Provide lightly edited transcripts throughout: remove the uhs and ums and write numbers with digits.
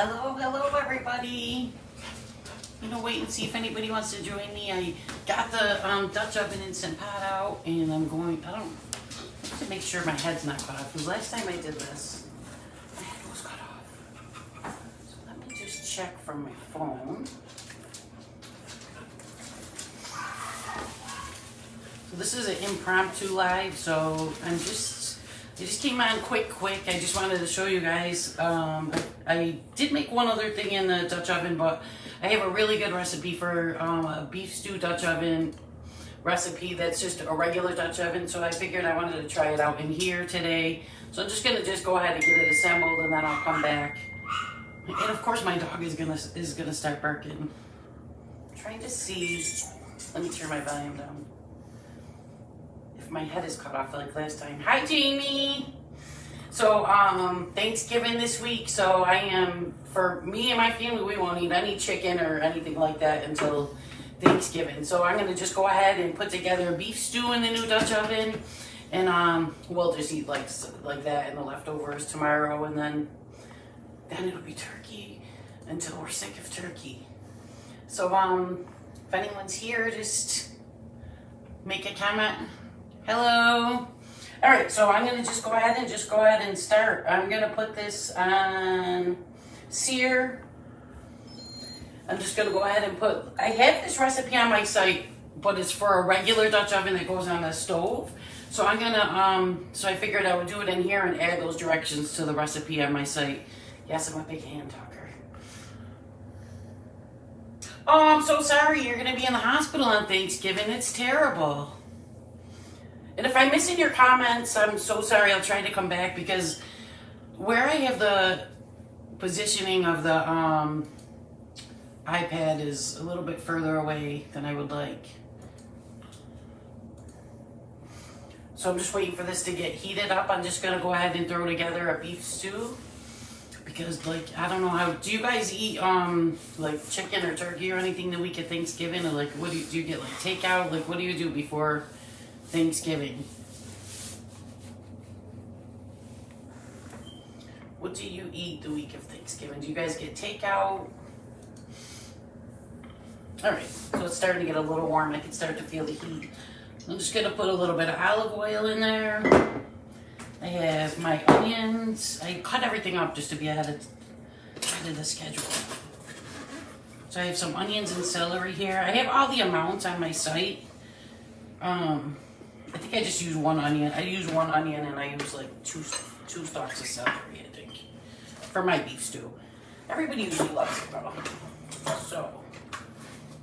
Hello, hello, everybody. Wait and see if anybody wants to join me. I got the Dutch oven Instant Pot out, and I have to make sure my head's not cut off. Because last time I did this, my head was cut off. So let me just check from my phone. So this is an impromptu live, so I just came on quick. I just wanted to show you guys. I did make one other thing in the Dutch oven, but I have a really good recipe for a beef stew Dutch oven recipe that's just a regular Dutch oven. So I figured I wanted to try it out in here today. So I'm just gonna go ahead and get it assembled, and then I'll come back. And of course, my dog is gonna start barking. I'm trying to see. Let me turn my volume down. If my head is cut off like last time. Hi, Jamie. So Thanksgiving this week. So for me and my family, we won't eat any chicken or anything like that until Thanksgiving. So I'm gonna just go ahead and put together a beef stew in the new Dutch oven, and we'll just eat like that and the leftovers tomorrow, and then it'll be turkey until we're sick of turkey. So if anyone's here, just make a comment. Hello. All right, so I'm gonna just go ahead and start. I'm gonna put this on sear. I'm just gonna go ahead and I have this recipe on my site, but it's for a regular Dutch oven that goes on the stove. So I'm gonna, so I figured I would do it in here and add those directions to the recipe on my site. Yes, I'm a big hand talker. Oh, I'm so sorry. You're gonna be in the hospital on Thanksgiving. It's terrible. And if I'm missing your comments, I'm so sorry. I'll try to come back, because where I have the positioning of the iPad is a little bit further away than I would like. So I'm just waiting for this to get heated up. I'm just gonna go ahead and throw together a beef stew, because I don't know how, do you guys eat like chicken or turkey or anything the week of Thanksgiving? Or what do you get, like takeout? What do you do before Thanksgiving? What do you eat the week of Thanksgiving? Do you guys get takeout? All right, so it's starting to get a little warm. I can start to feel the heat. I'm just gonna put a little bit of olive oil in there. I have my onions. I cut everything up just to be ahead of the schedule. So I have some onions and celery here. I have all the amounts on my site. I think I just use one onion. I use one onion, and I use like two stalks of celery, I think, for my beef stew. Everybody usually loves it though. So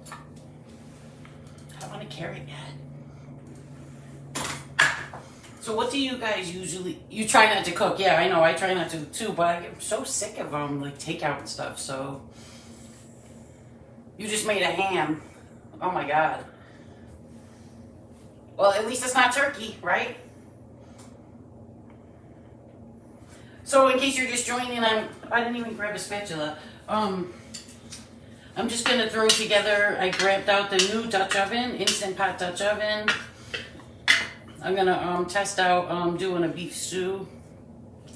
I don't want to carry it yet. So what do you guys usually? You try not to cook? Yeah, I know. I try not to too, but I get so sick of like takeout and stuff. So you just made a ham. Oh my God. Well, at least it's not turkey, right? So in case you're just joining, I didn't even grab a spatula. I'm just gonna throw together, I grabbed out the new Dutch oven, Instant Pot Dutch oven. I'm gonna test out doing a beef stew.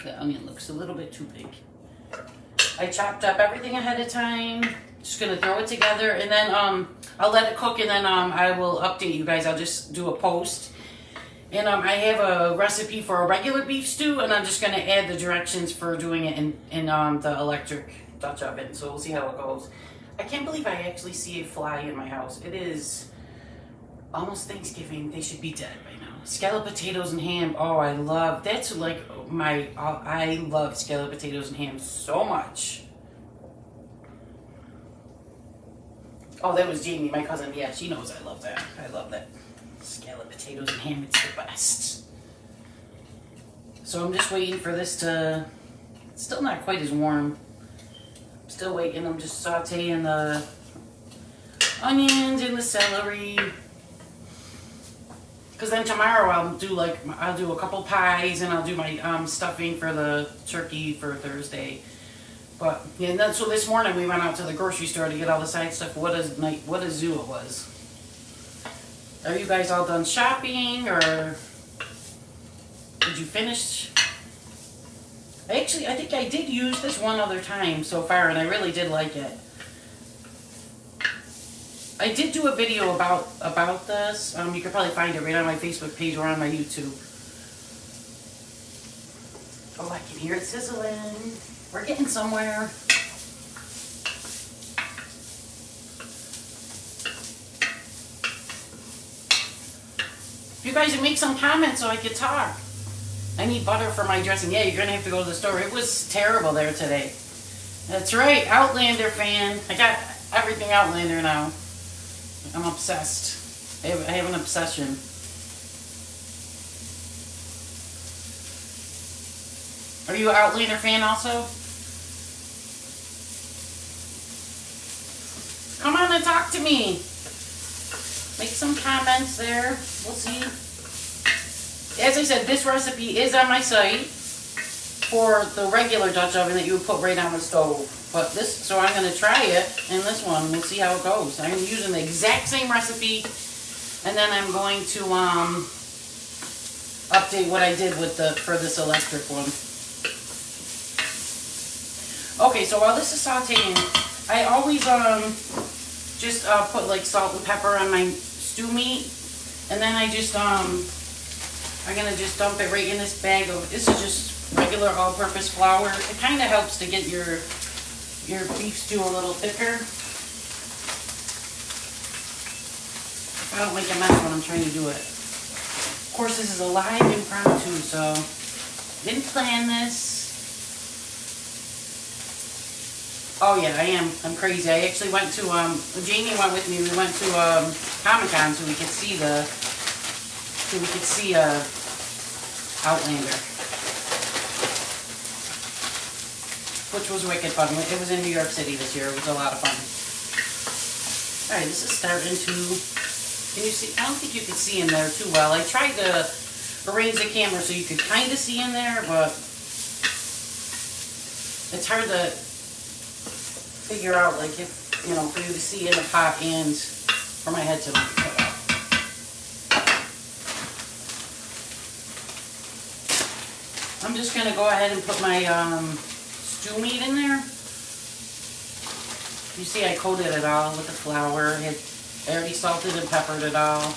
The onion looks a little bit too big. I chopped up everything ahead of time. Just gonna throw it together, and then I'll let it cook, and then I will update you guys. I'll just do a post. And I have a recipe for a regular beef stew, and I'm just gonna add the directions for doing it in the electric Dutch oven. So we'll see how it goes. I can't believe I actually see a fly in my house. It is almost Thanksgiving. They should be dead by now. Scalloped potatoes and ham. Oh, I love I love scalloped potatoes and ham so much. Oh, that was Jamie, my cousin. Yeah, she knows I love that. I love that. Scalloped potatoes and ham, it's the best. So I'm just waiting for this to... It's still not quite as warm. I'm still waiting. I'm just sauteing the onions and the celery. Because then tomorrow I'll do a couple pies, and I'll do my stuffing for the turkey for Thursday. But yeah, and then, so this morning we went out to the grocery store to get all the side stuff. What a zoo it was. Are you guys all done shopping, or did you finish? I think I did use this one other time so far, and I really did like it. I did do a video about this. You could probably find it right on my Facebook page or on my YouTube. Oh, I can hear it sizzling. We're getting somewhere. You guys make some comments so I could talk. I need butter for my dressing. Yeah, you're going to have to go to the store. It was terrible there today. That's right, Outlander fan. I got everything Outlander now. I'm obsessed. I have an obsession. Are you an Outlander fan also? Come on and talk to me. Make some comments there. We'll see. As I said, this recipe is on my site for the regular Dutch oven that you would put right on the stove. But this, so I'm going to try it in this one. We'll see how it goes. I'm using the exact same recipe, and then I'm going to update what I did with for this electric one. Okay, so while this is sauteing, I always just put like salt and pepper on my stew meat, and then I just I'm gonna just dump it right in this bag of, this is just regular all-purpose flour. It kind of helps to get your beef stew a little thicker. I don't make a mess when I'm trying to do it. Of course, this is a live impromptu, so didn't plan this. Oh yeah, I'm crazy. I actually went to Jamie went with me. We went to Comic-Con so we could see Outlander, which was wicked fun. It was in New York City this year. It was a lot of fun. All right, this is starting to. Can you see? I don't think you can see in there too well. I tried to arrange the camera so you could kind of see in there, but it's hard to figure out, like, if, you know, for you to see in the pot and for my head to put out. I'm just going to go ahead and put my stew meat in there. You see I coated it all with the flour. I already salted and peppered it all.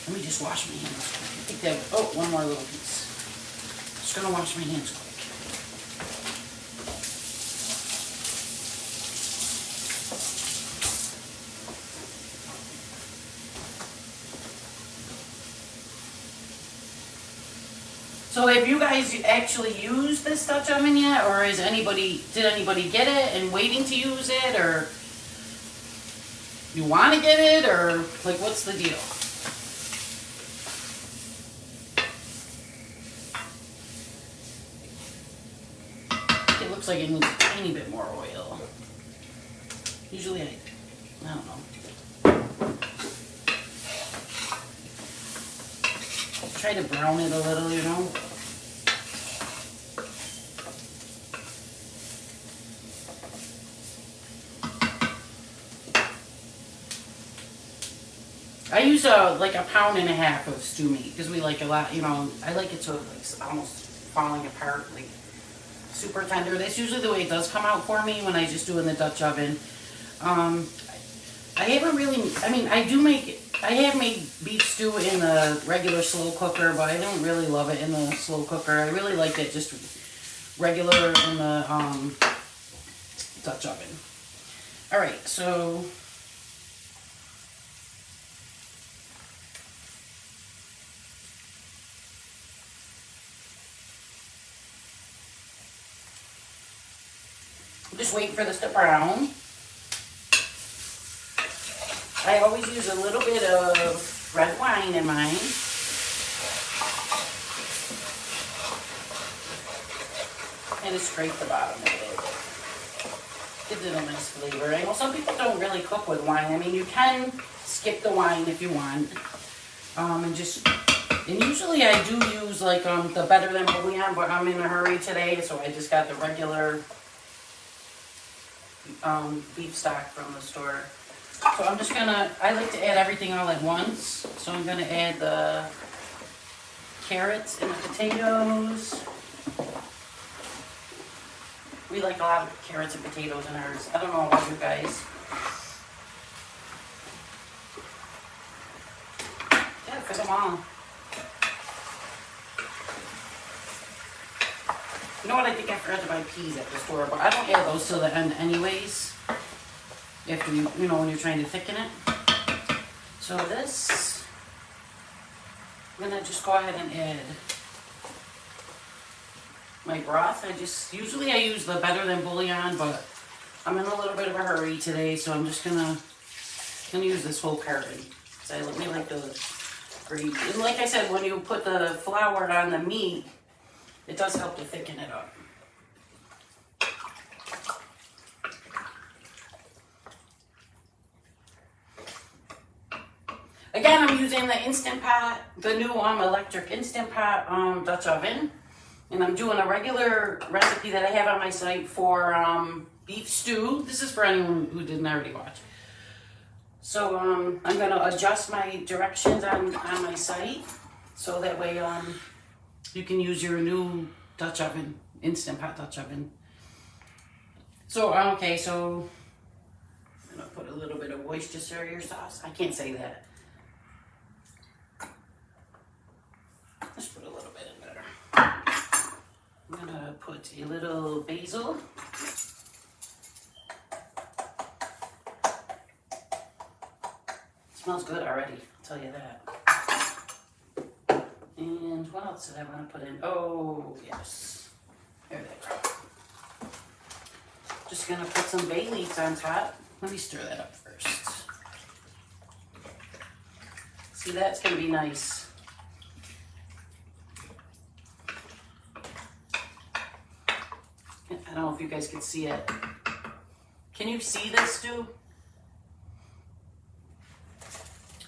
Let me just wash my hands quick. I think that, oh, one more little piece. Just gonna wash my hands quick. So have you guys actually used this Dutch oven yet? Or did anybody get it and waiting to use it? Or you want to get it? Or like, what's the deal? It looks like it needs a tiny bit more oil. Usually I don't know. Try to brown it a little, you know. I use like 1.5 pounds of stew meat because we like a lot, you know. I like it to like almost falling apart, like super tender. That's usually the way it does come out for me when I just do it in the Dutch oven. I haven't really, I mean, I have made beef stew in the regular slow cooker, but I don't really love it in the slow cooker. I really like it just regular in the Dutch oven. All right, so just wait for this to brown. I always use a little bit of red wine in mine. And to scrape the bottom of it. Gives it a nice flavor. I know some people don't really cook with wine. I mean, you can skip the wine if you want. And usually I do use like the Better Than Bouillon, but I'm in a hurry today, so I just got the regular beef stock from the store. So I'm just gonna, I like to add everything all at once. So I'm gonna add the carrots and the potatoes. We like a lot of carrots and potatoes in ours. I don't know about you guys. Yeah, fit them all. You know what, I think I forgot to buy peas at the store, but I don't add those till the end anyways. After you know, when you're trying to thicken it. So this, I'm gonna just go ahead and add my broth. Usually I use the Better Than bouillon, but I'm in a little bit of a hurry today, so I'm just gonna use this whole carton. So I really like the gravy. And like I said, when you put the flour on the meat, it does help to thicken it up. Again, I'm using the Instant Pot, the new electric Instant Pot Dutch oven. And I'm doing a regular recipe that I have on my site for beef stew. This is for anyone who didn't already watch. So I'm going to adjust my directions on my site. So that way you can use your new Dutch oven, Instant Pot Dutch oven. So, okay, so I'm going to put a little bit of Worcestershire sauce. I can't say that. Let's put a little bit in better. I'm gonna put a little basil. It smells good already, I'll tell you that. And what else did I want to put in? Oh, yes. There they go. Just gonna put some bay leaves on top. Let me stir that up first. See, that's gonna be nice. I don't know if you guys can see it. Can you see this, Stu?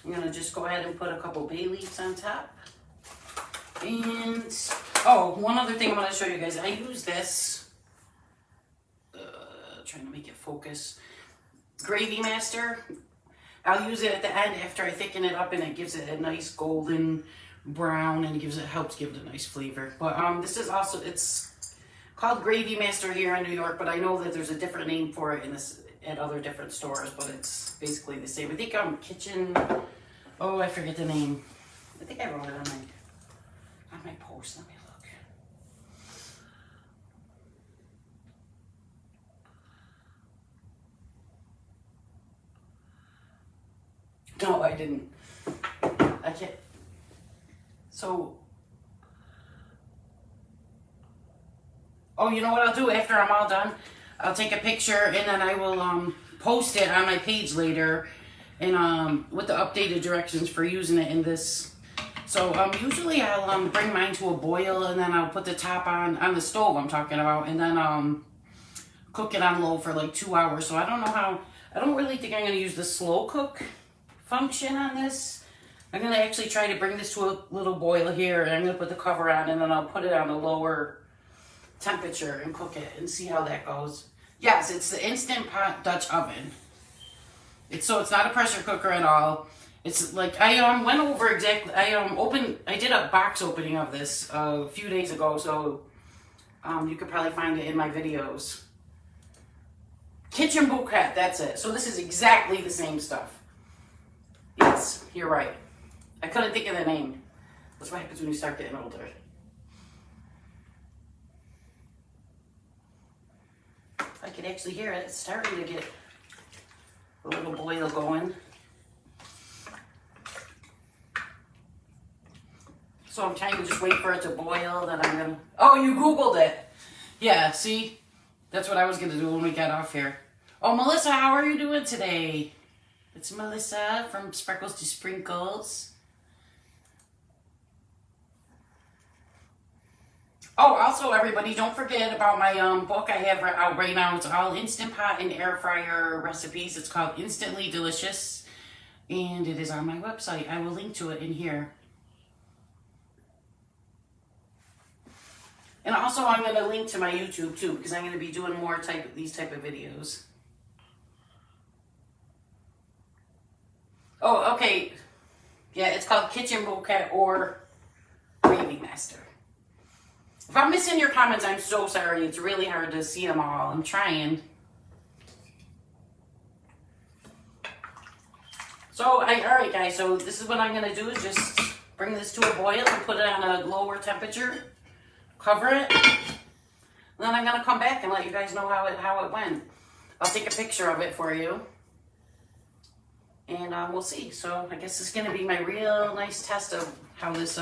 I'm gonna just go ahead and put a couple bay leaves on top. And, oh, one other thing I'm gonna show you guys. I use this, trying to make it focus, Gravy Master. I'll use it at the end after I thicken it up, and it gives it a nice golden brown, and it helps give it a nice flavor. But this is also, it's called Gravy Master here in New York, but I know that there's a different name for it at other different stores, but it's basically the same. I think Kitchen, oh, I forget the name. I think I wrote it on my post. Let me look. No, I didn't. I can't. So, oh, you know what I'll do after I'm all done? I'll take a picture and then I will post it on my page later, and with the updated directions for using it in this. So usually I'll bring mine to a boil, and then I'll put the top on the stove I'm talking about, and then cook it on low for like 2 hours. So I don't really think I'm going to use the slow cook function on this. I'm going to actually try to bring this to a little boil here, and I'm going to put the cover on, and then I'll put it on a lower temperature and cook it and see how that goes. Yes, it's the Instant Pot Dutch oven. It's not a pressure cooker at all. It's like, I went over exactly, I did a box opening of this a few days ago, so you could probably find it in my videos. Kitchen Bouquet, that's it. So this is exactly the same stuff. Yes, you're right. I couldn't think of the name. That's what happens when you start getting older. I could actually hear it. It's starting to get a little boil going. So I'm trying to just wait for it to boil. Then I'm gonna. Oh, you Googled it. Yeah, see? That's what I was gonna do when we got off here. Oh, Melissa, how are you doing today? It's Melissa from Sparkles to Sprinkles. Oh, also, everybody, don't forget about my book I have out right now. It's all Instant Pot and Air Fryer recipes. It's called Instantly Delicious, and it is on my website. I will link to it in here. And also, I'm going to link to my YouTube, too, because I'm going to be doing more these type of videos. Oh, okay. Yeah, it's called Kitchen Bouquet or Gravy Master. If I'm missing your comments, I'm so sorry. It's really hard to see them all. I'm trying. So, alright guys, so this is what I'm going to do is just bring this to a boil and put it on a lower temperature. Cover it. And then I'm going to come back and let you guys know how it went. I'll take a picture of it for you. And we'll see. So I guess it's going to be my real nice test of how this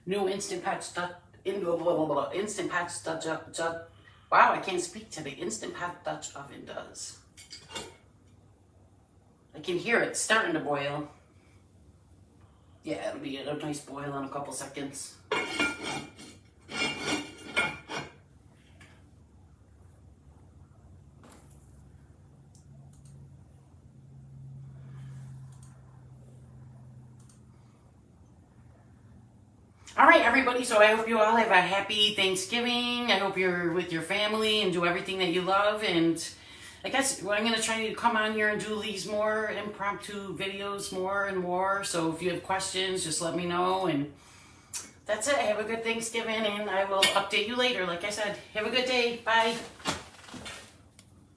new Instant Pot Dutch wow, I can't speak today. Instant Pot Dutch oven does. I can hear it starting to boil. Yeah, it'll be a nice boil in a couple seconds. All right, everybody, so I hope you all have a happy Thanksgiving. I hope you're with your family and do everything that you love. And I guess I'm going to try to come on here and do these more impromptu videos more and more. So if you have questions, just let me know. And that's it. Have a good Thanksgiving, and I will update you later. Like I said, have a good day. Bye.